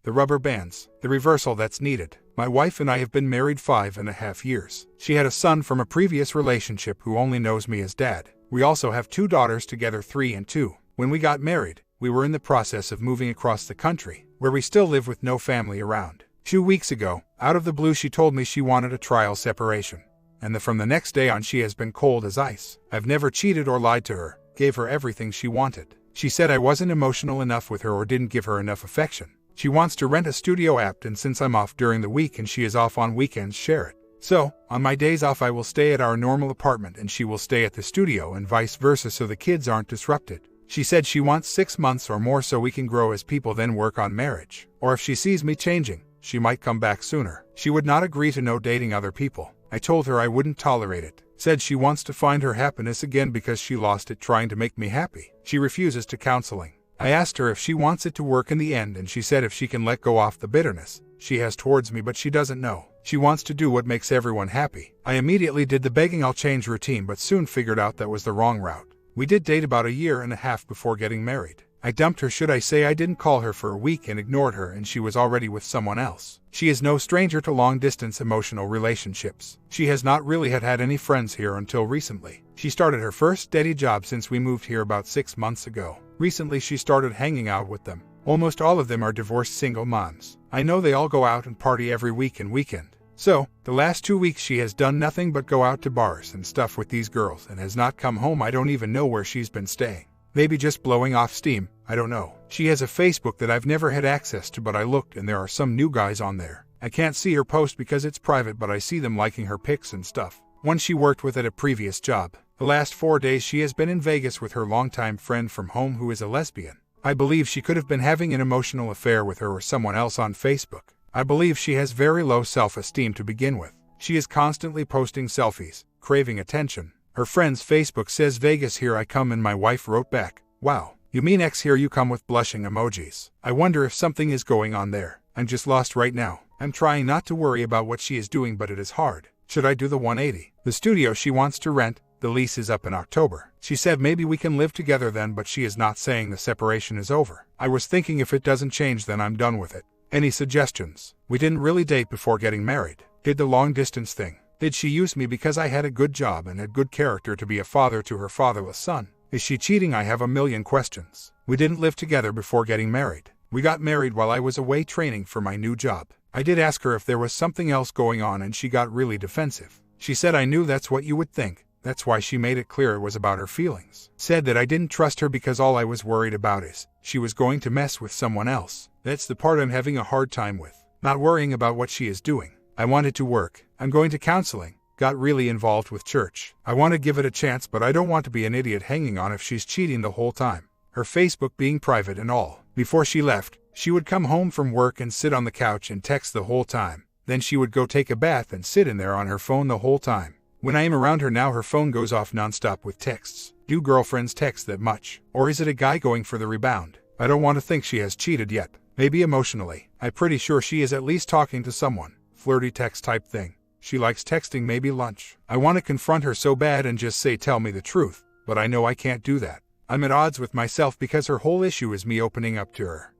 the rubber bands, the reversal that's needed. My wife and I have been married 5.5 years. She had a son from a previous relationship who only knows me as dad. We also have 2 daughters together, 3 and 2. When we got married, we were in the process of moving across the country, where we still live with no family around. 2 weeks ago, out of the blue, she told me she wanted a trial separation. And from the next day on, she has been cold as ice. I've never cheated or lied to her, gave her everything she wanted. She said I wasn't emotional enough with her or didn't give her enough affection. She wants to rent a studio app, and since I'm off during the week and she is off on weekends, share it. So, on my days off I will stay at our normal apartment and she will stay at the studio and vice versa so the kids aren't disrupted. She said she wants 6 months or more so we can grow as people, then work on marriage. Or if she sees me changing, she might come back sooner. She would not agree to no dating other people. I told her I wouldn't tolerate it. Said she wants to find her happiness again because she lost it trying to make me happy. She refuses to counseling. I asked her if she wants it to work in the end, and she said if she can let go off the bitterness she has towards me, but she doesn't know. She wants to do what makes everyone happy. I immediately did the begging I'll change routine, but soon figured out that was the wrong route. We did date about 1.5 years before getting married. I dumped her, should I say. I didn't call her for a week and ignored her, and she was already with someone else. She is no stranger to long-distance emotional relationships. She has not really had any friends here until recently. She started her first steady job since we moved here about 6 months ago. Recently she started hanging out with them. Almost all of them are divorced single moms. I know they all go out and party every week and weekend. So, the last 2 weeks she has done nothing but go out to bars and stuff with these girls and has not come home. I don't even know where she's been staying. Maybe just blowing off steam, I don't know. She has a Facebook that I've never had access to, but I looked and there are some new guys on there. I can't see her post because it's private, but I see them liking her pics and stuff. One she worked with at a previous job. The last 4 days she has been in Vegas with her longtime friend from home who is a lesbian. I believe she could have been having an emotional affair with her or someone else on Facebook. I believe she has very low self-esteem to begin with. She is constantly posting selfies, craving attention. Her friend's Facebook says Vegas here I come, and my wife wrote back, wow, you mean X here you come, with blushing emojis. I wonder if something is going on there. I'm just lost right now. I'm trying not to worry about what she is doing, but it is hard. Should I do the 180? The studio she wants to rent, the lease is up in October. She said maybe we can live together then, but she is not saying the separation is over. I was thinking if it doesn't change then I'm done with it. Any suggestions? We didn't really date before getting married. Did the long distance thing. Did she use me because I had a good job and had good character to be a father to her fatherless son? Is she cheating? I have a million questions. We didn't live together before getting married. We got married while I was away training for my new job. I did ask her if there was something else going on and she got really defensive. She said I knew that's what you would think. That's why she made it clear it was about her feelings. Said that I didn't trust her because all I was worried about is she was going to mess with someone else. That's the part I'm having a hard time with. Not worrying about what she is doing. I wanted to work. I'm going to counseling. Got really involved with church. I want to give it a chance, but I don't want to be an idiot hanging on if she's cheating the whole time. Her Facebook being private and all. Before she left, she would come home from work and sit on the couch and text the whole time. Then she would go take a bath and sit in there on her phone the whole time. When I am around her now, her phone goes off nonstop with texts. Do girlfriends text that much? Or is it a guy going for the rebound? I don't want to think she has cheated yet. Maybe emotionally. I'm pretty sure she is at least talking to someone. Flirty text type thing. She likes texting, maybe lunch. I want to confront her so bad and just say tell me the truth, but I know I can't do that. I'm at odds with myself because her whole issue is me opening up to her.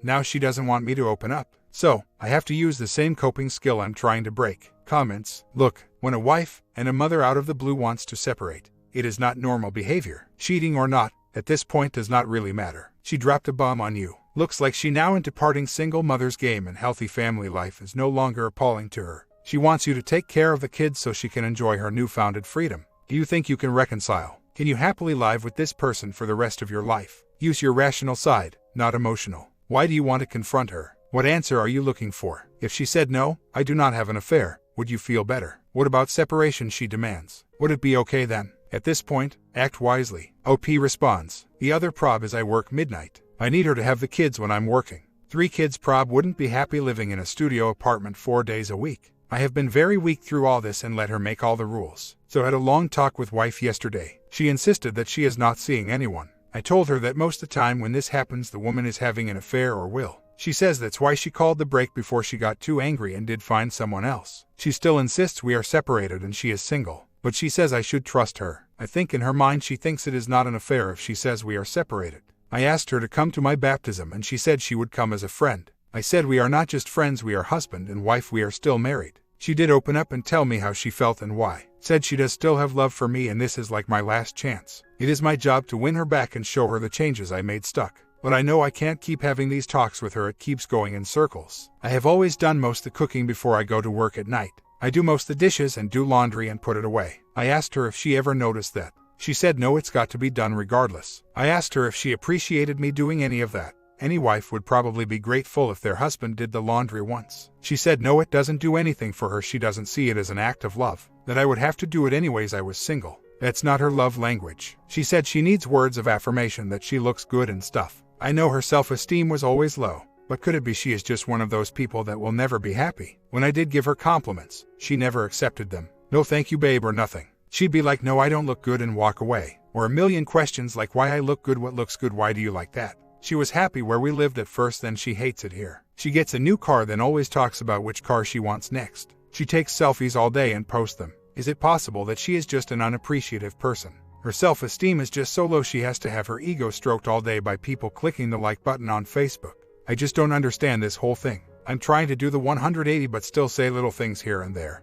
Now she doesn't want me to open up, so I have to use the same coping skill I'm trying to break. Comments. Look, when a wife and a mother out of the blue wants to separate, it is not normal behavior. Cheating or not, at this point does not really matter. She dropped a bomb on you. Looks like she now into parting single mother's game, and healthy family life is no longer appalling to her. She wants you to take care of the kids so she can enjoy her newfounded freedom. Do you think you can reconcile? Can you happily live with this person for the rest of your life? Use your rational side, not emotional. Why do you want to confront her? What answer are you looking for? If she said no, I do not have an affair, would you feel better? What about separation she demands? Would it be okay then? At this point, act wisely. OP responds. The other prob is I work midnight. I need her to have the kids when I'm working. 3 kids prob wouldn't be happy living in a studio apartment 4 days a week. I have been very weak through all this and let her make all the rules. So had a long talk with wife yesterday. She insisted that she is not seeing anyone. I told her that most of the time when this happens the woman is having an affair or will. She says that's why she called the break before she got too angry and did find someone else. She still insists we are separated and she is single. But she says I should trust her. I think in her mind she thinks it is not an affair if she says we are separated. I asked her to come to my baptism and she said she would come as a friend. I said we are not just friends, we are husband and wife, we are still married. She did open up and tell me how she felt and why. Said she does still have love for me and this is like my last chance. It is my job to win her back and show her the changes I made stuck. But I know I can't keep having these talks with her, it keeps going in circles. I have always done most of the cooking before I go to work at night. I do most of the dishes and do laundry and put it away. I asked her if she ever noticed that. She said no, it's got to be done regardless. I asked her if she appreciated me doing any of that. Any wife would probably be grateful if their husband did the laundry once. She said no, it doesn't do anything for her, she doesn't see it as an act of love. That I would have to do it anyways, I was single. That's not her love language. She said she needs words of affirmation, that she looks good and stuff. I know her self-esteem was always low, but could it be she is just one of those people that will never be happy? When I did give her compliments, she never accepted them. No thank you babe or nothing. She'd be like no, I don't look good and walk away. Or a million questions like why I look good, what looks good, why do you like that? She was happy where we lived at first, then she hates it here. She gets a new car, then always talks about which car she wants next. She takes selfies all day and posts them. Is it possible that she is just an unappreciative person? Her self-esteem is just so low she has to have her ego stroked all day by people clicking the like button on Facebook. I just don't understand this whole thing. I'm trying to do the 180 but still say little things here and there.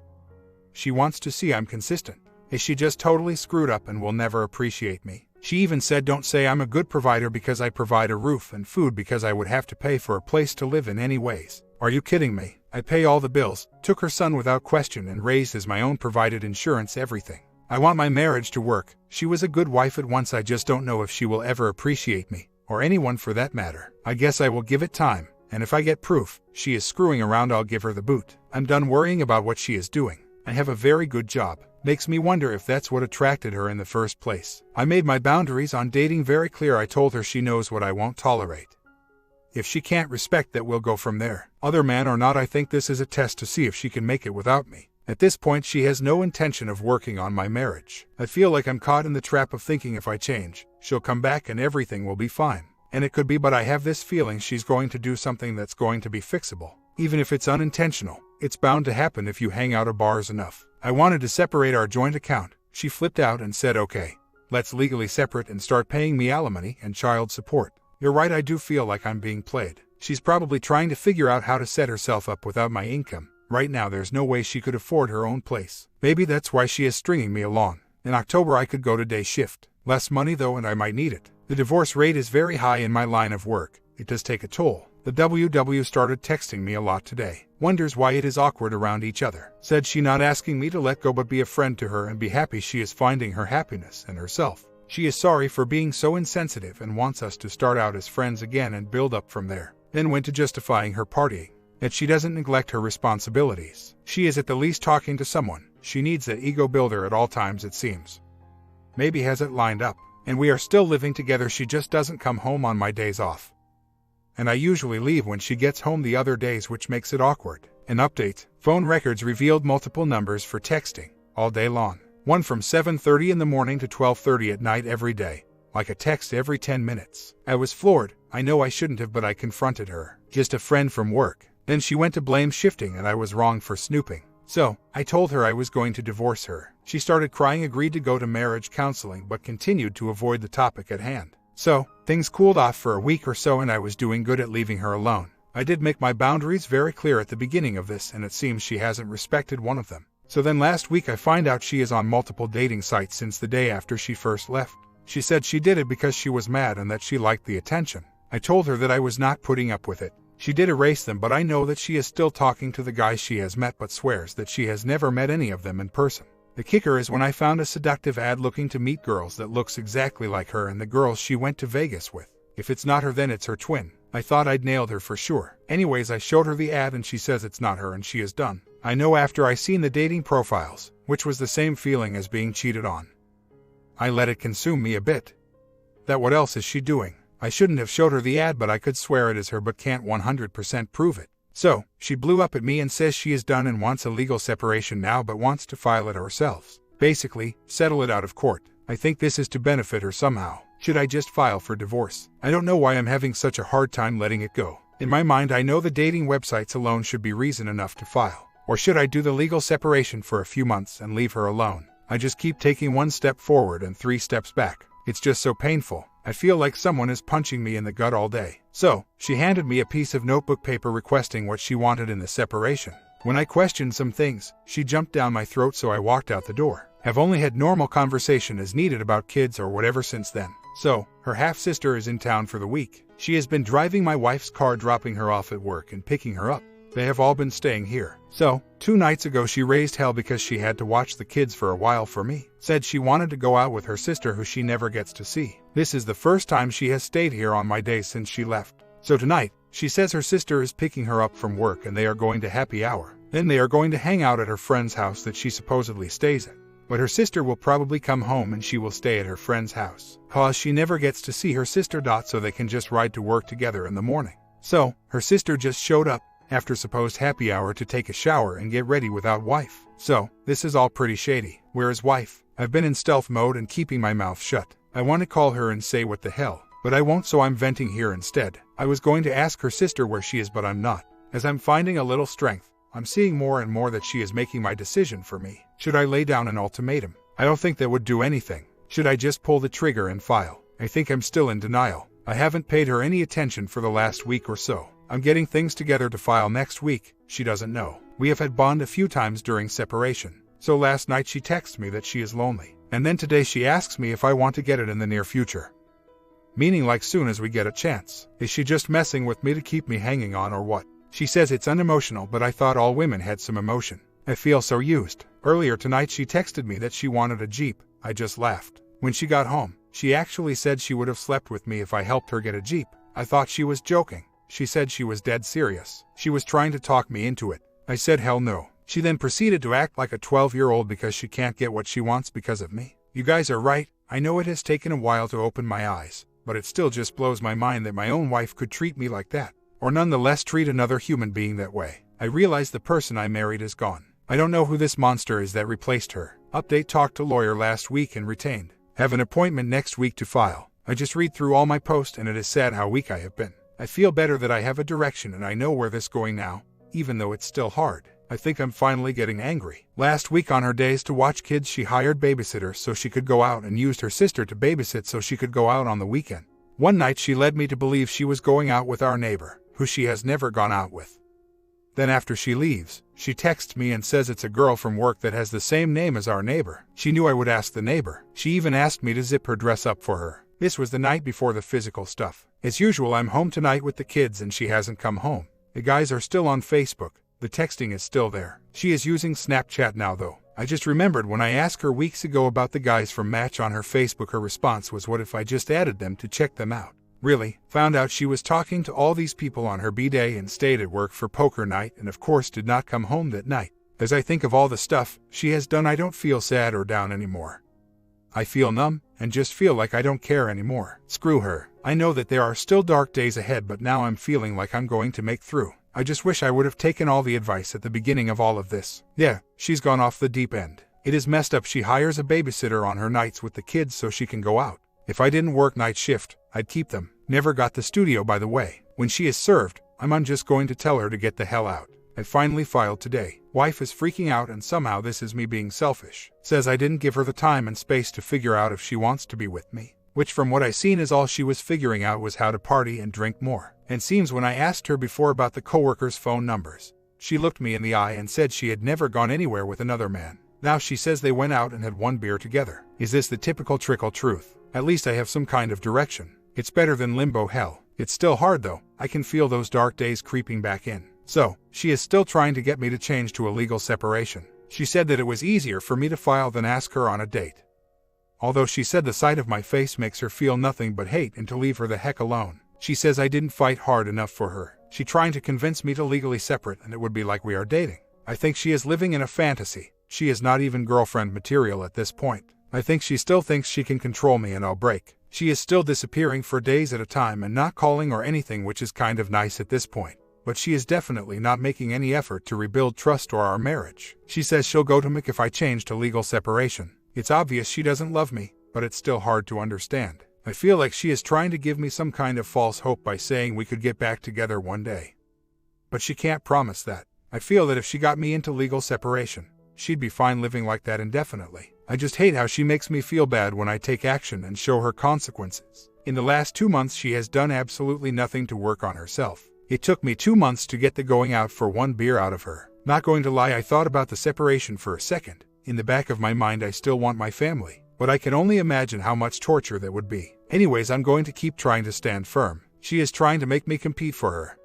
She wants to see I'm consistent. Is she just totally screwed up and will never appreciate me? She even said don't say I'm a good provider because I provide a roof and food because I would have to pay for a place to live in anyways. Are you kidding me? I pay all the bills, took her son without question and raised as my own, provided insurance, everything. I want my marriage to work. She was a good wife at once, I just don't know if she will ever appreciate me, or anyone for that matter. I guess I will give it time, and if I get proof she is screwing around, I'll give her the boot. I'm done worrying about what she is doing. I have a very good job. Makes me wonder if that's what attracted her in the first place. I made my boundaries on dating very clear. I told her she knows what I won't tolerate. If she can't respect that, we'll go from there. Other man or not, I think this is a test to see if she can make it without me. At this point, she has no intention of working on my marriage. I feel like I'm caught in the trap of thinking if I change, she'll come back and everything will be fine. And it could be, but I have this feeling she's going to do something that's going to be fixable. Even if it's unintentional, it's bound to happen if you hang out at bars enough. I wanted to separate our joint account. She flipped out and said, okay, let's legally separate and start paying me alimony and child support. You're right, I do feel like I'm being played. She's probably trying to figure out how to set herself up without my income. Right now there's no way she could afford her own place. Maybe that's why she is stringing me along. In October I could go to day shift. Less money though, and I might need it. The divorce rate is very high in my line of work. It does take a toll. The WW started texting me a lot today. Wonders why it is awkward around each other. Said she not asking me to let go but be a friend to her and be happy she is finding her happiness and herself. She is sorry for being so insensitive and wants us to start out as friends again and build up from there. Then went to justifying her partying. That she doesn't neglect her responsibilities. She is at the least talking to someone. She needs that ego builder at all times, it seems. Maybe has it lined up. And we are still living together, she just doesn't come home on my days off. And I usually leave when she gets home the other days, which makes it awkward. An update. Phone records revealed multiple numbers for texting, all day long. One from 7:30 in the morning to 12:30 at night every day. Like a text every 10 minutes. I was floored. I know I shouldn't have, but I confronted her. Just a friend from work. Then she went to blame shifting and I was wrong for snooping. So, I told her I was going to divorce her. She started crying, agreed to go to marriage counseling, but continued to avoid the topic at hand. So, things cooled off for a week or so and I was doing good at leaving her alone. I did make my boundaries very clear at the beginning of this and it seems she hasn't respected one of them. So then last week I find out she is on multiple dating sites since the day after she first left. She said she did it because she was mad and that she liked the attention. I told her that I was not putting up with it. She did erase them, but I know that she is still talking to the guys she has met but swears that she has never met any of them in person. The kicker is when I found a seductive ad looking to meet girls that looks exactly like her and the girls she went to Vegas with. If it's not her, then it's her twin. I thought I'd nailed her for sure. Anyways, I showed her the ad and she says it's not her and she is done. I know after I seen the dating profiles, which was the same feeling as being cheated on. I let it consume me a bit. That what else is she doing? I shouldn't have showed her the ad, but I could swear it is her but can't 100% prove it. So, she blew up at me and says she is done and wants a legal separation now but wants to file it ourselves. Basically, settle it out of court. I think this is to benefit her somehow. Should I just file for divorce? I don't know why I'm having such a hard time letting it go. In my mind I know the dating websites alone should be reason enough to file. Or should I do the legal separation for a few months and leave her alone? I just keep taking one step forward and 3 steps back. It's just so painful. I feel like someone is punching me in the gut all day. So, she handed me a piece of notebook paper requesting what she wanted in the separation. When I questioned some things, she jumped down my throat, so I walked out the door. Have only had normal conversation as needed about kids or whatever since then. So, her half-sister is in town for the week. She has been driving my wife's car, dropping her off at work and picking her up. They have all been staying here. So, 2 nights ago she raised hell because she had to watch the kids for a while for me. Said she wanted to go out with her sister, who she never gets to see. This is the first time she has stayed here on my day since she left. So tonight, she says her sister is picking her up from work and they are going to happy hour. Then they are going to hang out at her friend's house that she supposedly stays at. But her sister will probably come home and she will stay at her friend's house, cause she never gets to see her sister. So they can just ride to work together in the morning. So, her sister just showed up after supposed happy hour to take a shower and get ready without wife. So, this is all pretty shady. Where is wife? I've been in stealth mode and keeping my mouth shut. I want to call her and say what the hell, but I won't, so I'm venting here instead. I was going to ask her sister where she is, but I'm not. As I'm finding a little strength, I'm seeing more and more that she is making my decision for me. Should I lay down an ultimatum? I don't think that would do anything. Should I just pull the trigger and file? I think I'm still in denial. I haven't paid her any attention for the last week or so. I'm getting things together to file next week. She doesn't know. We have had bond a few times during separation. So last night she texts me that she is lonely. And then today she asks me if I want to get it in the near future. Meaning like soon as we get a chance. Is she just messing with me to keep me hanging on or what? She says it's unemotional, but I thought all women had some emotion. I feel so used. Earlier tonight she texted me that she wanted a Jeep. I just laughed. When she got home, she actually said she would have slept with me if I helped her get a Jeep. I thought she was joking. She said she was dead serious. She was trying to talk me into it. I said hell no. She then proceeded to act like a 12-year-old because she can't get what she wants because of me. You guys are right. I know it has taken a while to open my eyes, but it still just blows my mind that my own wife could treat me like that, or nonetheless treat another human being that way. I realize the person I married is gone. I don't know who this monster is that replaced her. Update: talked to lawyer last week and retained. Have an appointment next week to file. I just read through all my posts and it is sad how weak I have been. I feel better that I have a direction and I know where this is going now, even though it's still hard. I think I'm finally getting angry. Last week on her days to watch kids she hired babysitters so she could go out and used her sister to babysit so she could go out on the weekend. One night she led me to believe she was going out with our neighbor, who she has never gone out with. Then after she leaves, she texts me and says it's a girl from work that has the same name as our neighbor. She knew I would ask the neighbor. She even asked me to zip her dress up for her. This was the night before the physical stuff. As usual, I'm home tonight with the kids and she hasn't come home. The guys are still on Facebook. The texting is still there. She is using Snapchat now though. I just remembered when I asked her weeks ago about the guys from Match on her Facebook, her response was, what if I just added them to check them out? Really? Found out she was talking to all these people on her B-day and stayed at work for poker night and of course did not come home that night. As I think of all the stuff she has done, I don't feel sad or down anymore. I feel numb and just feel like I don't care anymore. Screw her. I know that there are still dark days ahead, but now I'm feeling like I'm going to make through. I just wish I would have taken all the advice at the beginning of all of this. Yeah, she's gone off the deep end. It is messed up. She hires a babysitter on her nights with the kids so she can go out. If I didn't work night shift, I'd keep them. Never got the studio, by the way. When she is served, I'm just going to tell her to get the hell out. I finally filed today. Wife is freaking out and somehow this is me being selfish. Says I didn't give her the time and space to figure out if she wants to be with me. Which from what I seen is all she was figuring out was how to party and drink more. And seems when I asked her before about the coworkers' phone numbers, she looked me in the eye and said she had never gone anywhere with another man. Now she says they went out and had one beer together. Is this the typical trickle truth? At least I have some kind of direction. It's better than limbo hell. It's still hard though. I can feel those dark days creeping back in. So, she is still trying to get me to change to a legal separation. She said that it was easier for me to file than ask her on a date. Although she said the sight of my face makes her feel nothing but hate and to leave her the heck alone. She says I didn't fight hard enough for her. She trying to convince me to legally separate and it would be like we are dating. I think she is living in a fantasy. She is not even girlfriend material at this point. I think she still thinks she can control me and I'll break. She is still disappearing for days at a time and not calling or anything, which is kind of nice at this point. But she is definitely not making any effort to rebuild trust or our marriage. She says she'll go to Mick if I change to legal separation. It's obvious she doesn't love me, but it's still hard to understand. I feel like she is trying to give me some kind of false hope by saying we could get back together one day. But she can't promise that. I feel that if she got me into legal separation, she'd be fine living like that indefinitely. I just hate how she makes me feel bad when I take action and show her consequences. In the last 2 months she has done absolutely nothing to work on herself. It took me 2 months to get the going out for one beer out of her. Not going to lie, I thought about the separation for a second. In the back of my mind I still want my family, but I can only imagine how much torture that would be. Anyways, I'm going to keep trying to stand firm. She is trying to make me compete for her.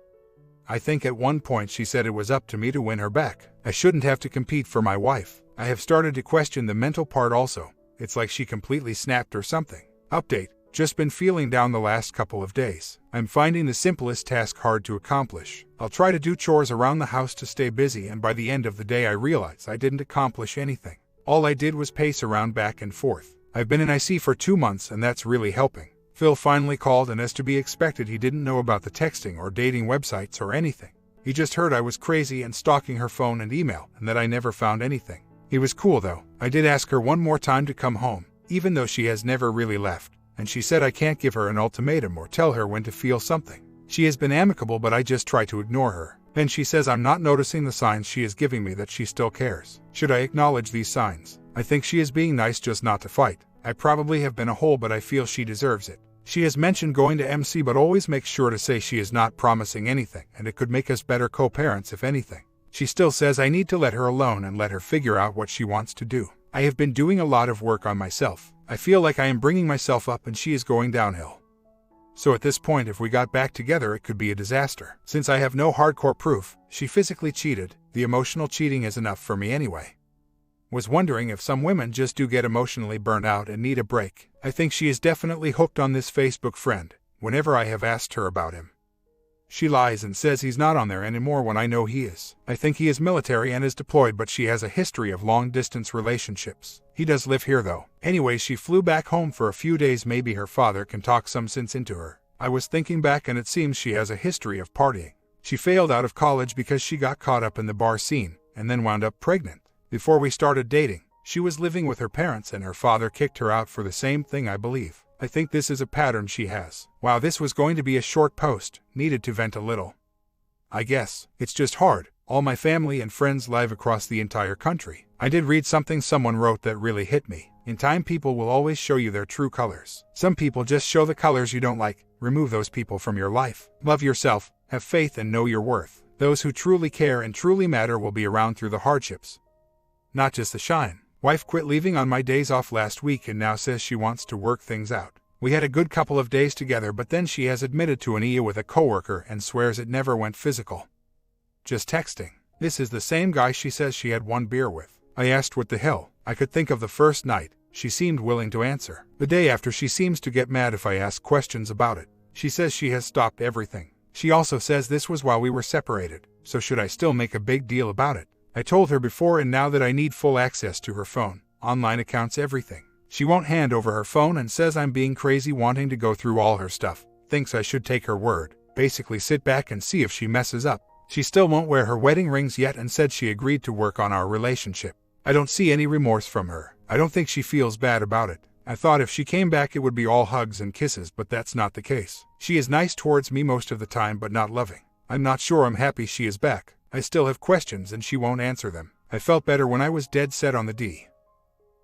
I think at one point she said it was up to me to win her back. I shouldn't have to compete for my wife. I have started to question the mental part also. It's like she completely snapped or something. Update. Just been feeling down the last couple of days. I'm finding the simplest task hard to accomplish. I'll try to do chores around the house to stay busy, and by the end of the day I realize I didn't accomplish anything. All I did was pace around back and forth. I've been in IC for 2 months and that's really helping. Phil finally called, and as to be expected, he didn't know about the texting or dating websites or anything. He just heard I was crazy and stalking her phone and email, and that I never found anything. He was cool though. I did ask her one more time to come home, even though she has never really left. And she said I can't give her an ultimatum or tell her when to feel something. She has been amicable, but I just try to ignore her. Then she says I'm not noticing the signs she is giving me that she still cares. Should I acknowledge these signs? I think she is being nice just not to fight. I probably have been a hole, but I feel she deserves it. She has mentioned going to MC, but always makes sure to say she is not promising anything, and it could make us better co-parents if anything. She still says I need to let her alone and let her figure out what she wants to do. I have been doing a lot of work on myself. I feel like I am bringing myself up and she is going downhill. So at this point, if we got back together, it could be a disaster. Since I have no hardcore proof, she physically cheated. The emotional cheating is enough for me anyway. Was wondering if some women just do get emotionally burnt out and need a break. I think she is definitely hooked on this Facebook friend, whenever I have asked her about him. She lies and says he's not on there anymore when I know he is. I think he is military and is deployed, but she has a history of long-distance relationships. He does live here though. Anyways, she flew back home for a few days. Maybe her father can talk some sense into her. I was thinking back and it seems she has a history of partying. She failed out of college because she got caught up in the bar scene, and then wound up pregnant. Before we started dating, she was living with her parents and her father kicked her out for the same thing, I believe. I think this is a pattern she has. Wow, this was going to be a short post. Needed to vent a little. I guess. It's just hard. All my family and friends live across the entire country. I did read something someone wrote that really hit me. In time, people will always show you their true colors. Some people just show the colors you don't like. Remove those people from your life. Love yourself, have faith, and know your worth. Those who truly care and truly matter will be around through the hardships, not just the shine. Wife quit leaving on my days off last week and now says she wants to work things out. We had a good couple of days together, but then she has admitted to an IA with a coworker and swears it never went physical. Just texting. This is the same guy she says she had one beer with. I asked what the hell. I could think of the first night. She seemed willing to answer. The day after, she seems to get mad if I ask questions about it. She says she has stopped everything. She also says this was while we were separated, so should I still make a big deal about it? I told her before and now that I need full access to her phone, online accounts, everything. She won't hand over her phone and says I'm being crazy wanting to go through all her stuff. Thinks I should take her word. Basically sit back and see if she messes up. She still won't wear her wedding rings yet and said she agreed to work on our relationship. I don't see any remorse from her. I don't think she feels bad about it. I thought if she came back it would be all hugs and kisses, but that's not the case. She is nice towards me most of the time, but not loving. I'm not sure I'm happy she is back. I still have questions and she won't answer them. I felt better when I was dead set on the D.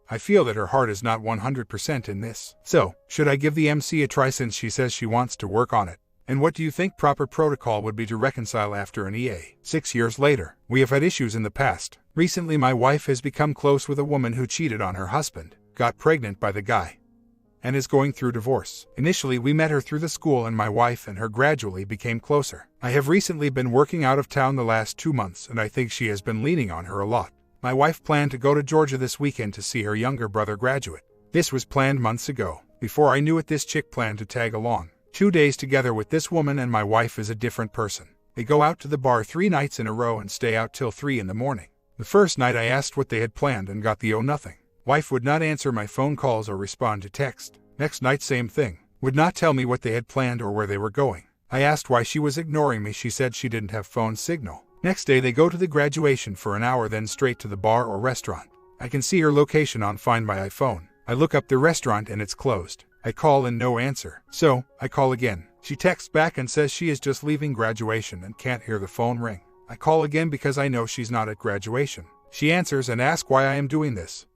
I feel that her heart is not 100% in this. So, should I give the MC a try since she says she wants to work on it? And what do you think proper protocol would be to reconcile after an EA? 6 years later, we have had issues in the past. Recently my wife has become close with a woman who cheated on her husband, got pregnant by the guy, and is going through divorce. Initially we met her through the school and my wife and her gradually became closer. I have recently been working out of town the last 2 months and I think she has been leaning on her a lot. My wife planned to go to Georgia this weekend to see her younger brother graduate. This was planned months ago. Before I knew it, this chick planned to tag along. 2 days together with this woman, and my wife is a different person. They go out to the bar 3 nights in a row and stay out till 3 in the morning. The first night I asked what they had planned and got the nothing. Wife would not answer my phone calls or respond to text. Next night same thing. Would not tell me what they had planned or where they were going. I asked why she was ignoring me. She said she didn't have phone signal. Next day they go to the graduation for an hour, then straight to the bar or restaurant. I can see her location on Find My iPhone. I look up the restaurant and it's closed. I call and no answer. So, I call again. She texts back and says she is just leaving graduation and can't hear the phone ring. I call again because I know she's not at graduation. She answers and asks why I am doing this.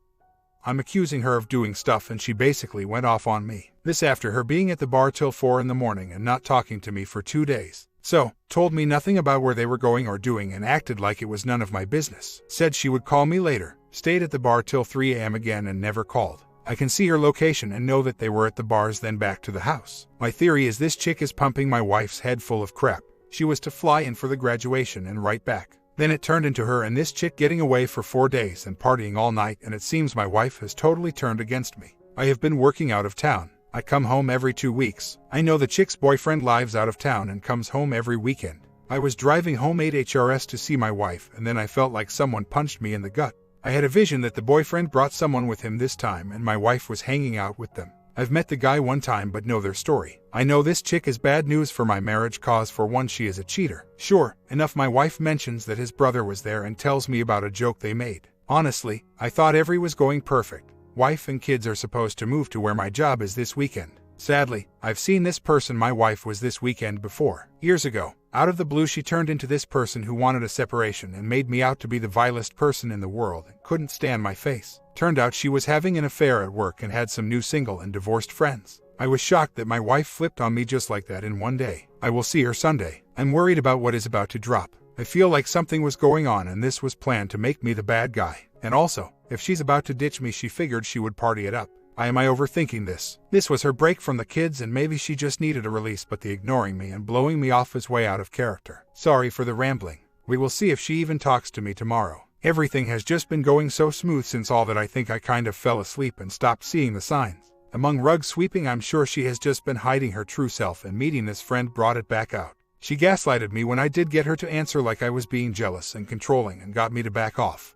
I'm accusing her of doing stuff and she basically went off on me. This after her being at the bar till 4 in the morning and not talking to me for 2 days. So, told me nothing about where they were going or doing and acted like it was none of my business. Said she would call me later, stayed at the bar till 3 a.m. again and never called. I can see her location and know that they were at the bars then back to the house. My theory is this chick is pumping my wife's head full of crap. She was to fly in for the graduation and right back. Then it turned into her and this chick getting away for 4 days and partying all night, and it seems my wife has totally turned against me. I have been working out of town. I come home every 2 weeks. I know the chick's boyfriend lives out of town and comes home every weekend. I was driving home 8 HRS to see my wife and then I felt like someone punched me in the gut. I had a vision that the boyfriend brought someone with him this time and my wife was hanging out with them. I've met the guy one time but know their story. I know this chick is bad news for my marriage cause for one she is a cheater. Sure, enough my wife mentions that his brother was there and tells me about a joke they made. Honestly, I thought every was going perfect. Wife and kids are supposed to move to where my job is this weekend. Sadly, I've seen this person my wife was this weekend before. Years ago, out of the blue she turned into this person who wanted a separation and made me out to be the vilest person in the world and couldn't stand my face. Turned out she was having an affair at work and had some new single and divorced friends. I was shocked that my wife flipped on me just like that in one day. I will see her Sunday. I'm worried about what is about to drop. I feel like something was going on and this was planned to make me the bad guy. And also, if she's about to ditch me she figured she would party it up. Am I overthinking this? This was her break from the kids and maybe she just needed a release, but the ignoring me and blowing me off is way out of character. Sorry for the rambling. We will see if she even talks to me tomorrow. Everything has just been going so smooth since all that I think I kind of fell asleep and stopped seeing the signs. Among rug sweeping I'm sure she has just been hiding her true self and meeting this friend brought it back out. She gaslighted me when I did get her to answer like I was being jealous and controlling and got me to back off.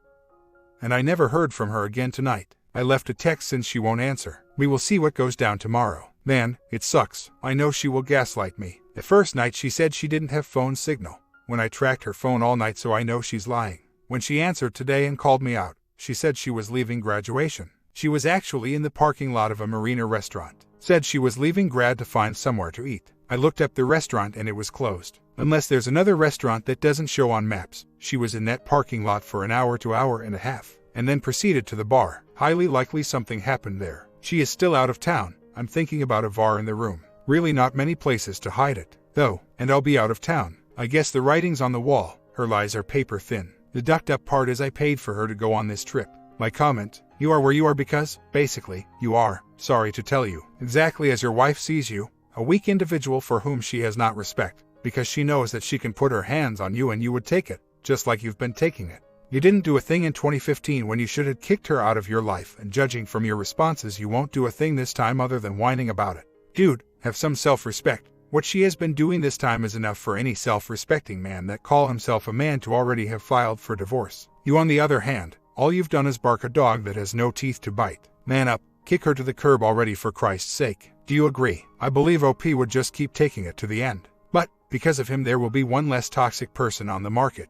And I never heard from her again tonight. I left a text since she won't answer. We will see what goes down tomorrow. Man, it sucks. I know she will gaslight me. The first night she said she didn't have phone signal. When I tracked her phone all night so I know she's lying. When she answered today and called me out, she said she was leaving graduation. She was actually in the parking lot of a marina restaurant. Said she was leaving grad to find somewhere to eat. I looked up the restaurant and it was closed. Unless there's another restaurant that doesn't show on maps. She was in that parking lot for an hour to hour and a half. And then proceeded to the bar. Highly likely something happened there. She is still out of town. I'm thinking about a VAR in the room. Really not many places to hide it, though, and I'll be out of town. I guess the writing's on the wall. Her lies are paper thin. The ducked up part is I paid for her to go on this trip. My comment, you are where you are because, basically, you are, sorry to tell you, exactly as your wife sees you, a weak individual for whom she has not respect, because she knows that she can put her hands on you and you would take it, just like you've been taking it. You didn't do a thing in 2015 when you should have kicked her out of your life, and judging from your responses you won't do a thing this time other than whining about it. Dude, have some self-respect. What she has been doing this time is enough for any self-respecting man that call himself a man to already have filed for divorce. You on the other hand, all you've done is bark a dog that has no teeth to bite. Man up, kick her to the curb already for Christ's sake. Do you agree? I believe OP would just keep taking it to the end. But, because of him there will be one less toxic person on the market.